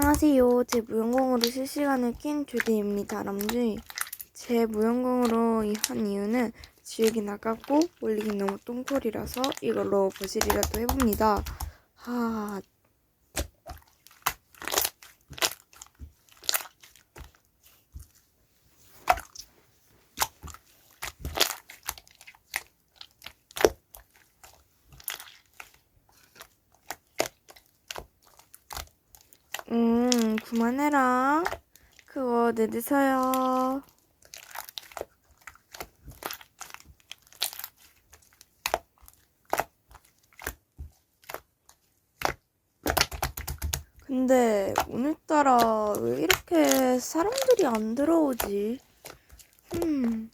안녕하세요. 제 무용공으로 실시간을 낀 주디입니다. 제 무용공으로 한 이유는 지우기 나갔고 올리긴 너무 똥콜이라서 이걸로 거실이라도 해봅니다. 그만해라. 그거 내 늦어요. 근데 오늘따라 왜 이렇게 사람들이 안 들어오지? 응?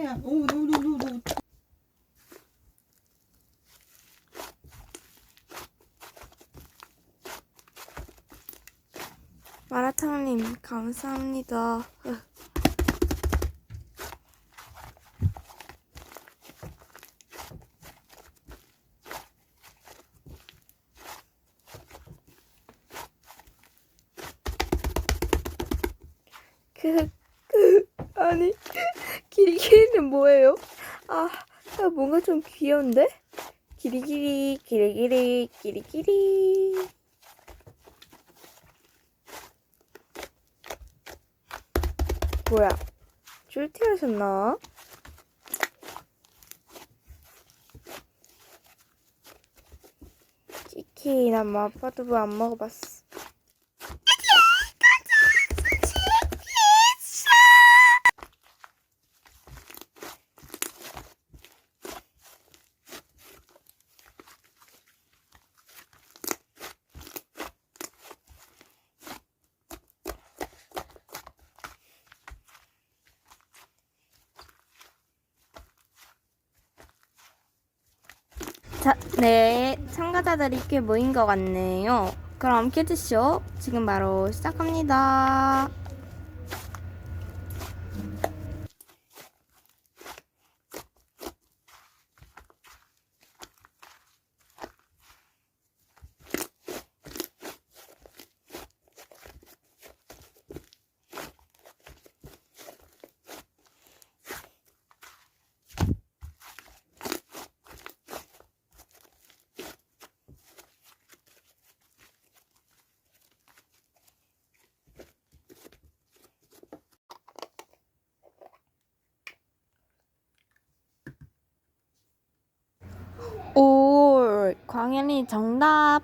야, 오. 마라탕님 감사합니다. 아니 기리기리는 뭐예요? 뭔가 좀 귀여운데? 기리기리 기리기리 기리기리. 뭐야? 출퇴하셨나? 치킨 난 마파두부 안 먹어봤어. 자, 네, 참가자들이 꽤 모인 것 같네요. 그럼 퀴즈쇼 지금 바로 시작합니다. 오, 광현이 정답.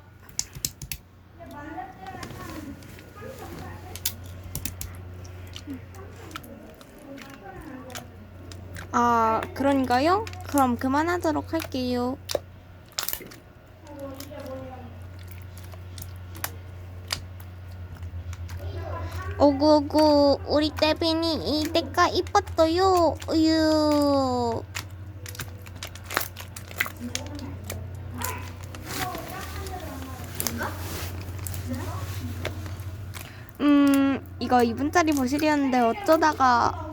그런가요? 그럼 그만하도록 할게요. 오구오구, 우리 떼빈이 이때가 이뻤어요. 우유. 이거 2분짜리 보실이었는데 어쩌다가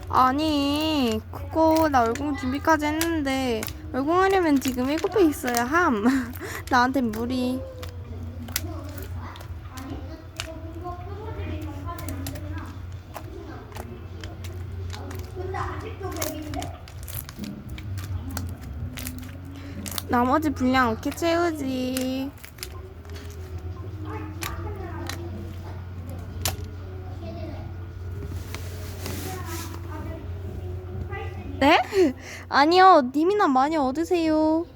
아니 그거 나 얼공 준비까지 했는데 얼공하려면 지금 7배 있어야 함. 나한텐 무리. 나머지 분량 어떻게 채우지? 네? 아니요, 님이나 많이 얻으세요.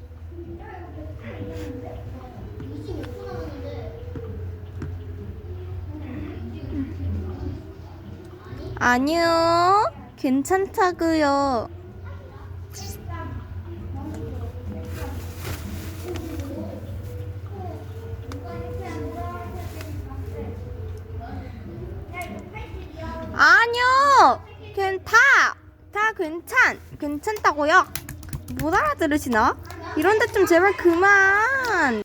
아니요, 괜찮다고요. 아니요, 다 괜찮다고요. 못 알아들으시나? 이런데 좀 제발 그만.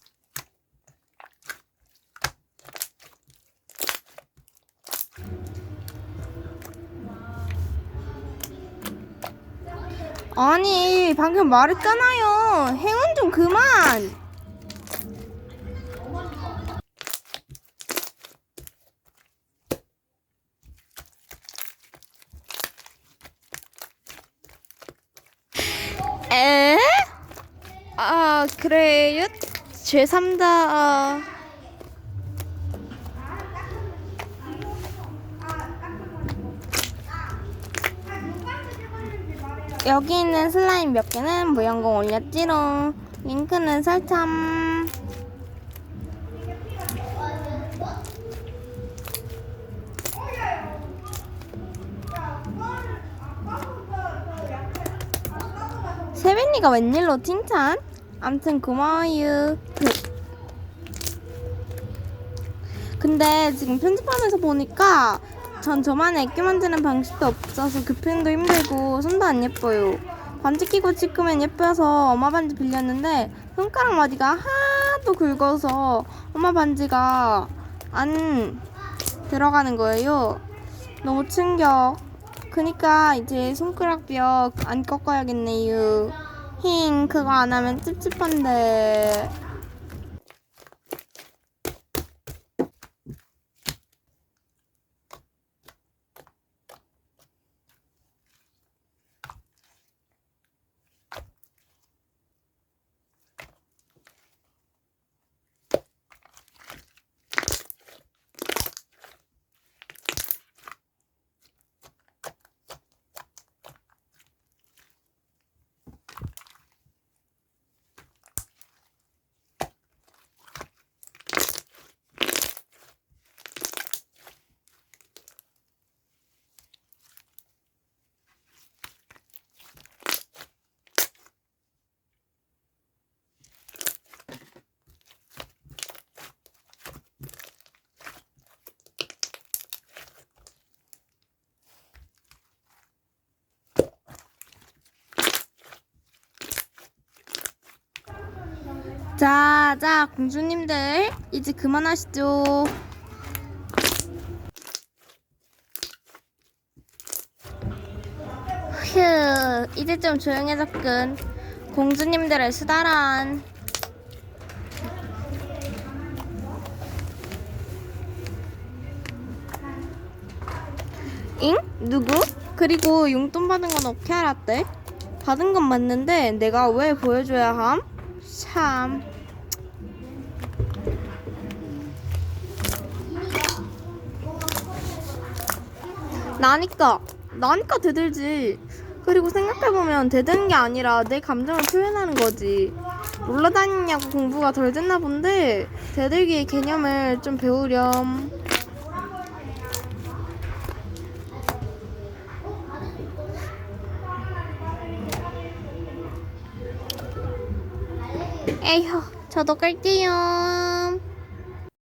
아니, 방금 말했잖아요. 행운 좀 그만. 에? 아, 그래요? 죄송합니다. 여기 있는 슬라임 몇 개는 무연공 올렸지롱. 링크는 설참. 세빈이가 웬일로 칭찬? 암튼 고마워요. 근데 지금 편집하면서 보니까 전 저만의 애교 만드는 방식도 없어서 그 표현도 힘들고 손도 안 예뻐요. 반지 끼고 찍으면 예뻐서 엄마 반지 빌렸는데 손가락 마디가 하도 굵어서 엄마 반지가 안 들어가는 거예요. 너무 충격. 그니까 이제 손가락뼈 안 꺾어야겠네요. 힝, 그거 안 하면 찝찝한데. 자, 공주님들 이제 그만하시죠. 휴, 이제 좀 조용해졌군. 공주님들의 수다란. 잉? 누구? 그리고 용돈 받은 건 어떻게 알았대? 받은 건 맞는데 내가 왜 보여줘야 함? 참. 나니까 대들지. 그리고 생각해보면 대드는 게 아니라 내 감정을 표현하는 거지. 놀러 다니냐고 공부가 덜 됐나 본데 대들기의 개념을 좀 배우렴. 에휴, 저도 갈게요.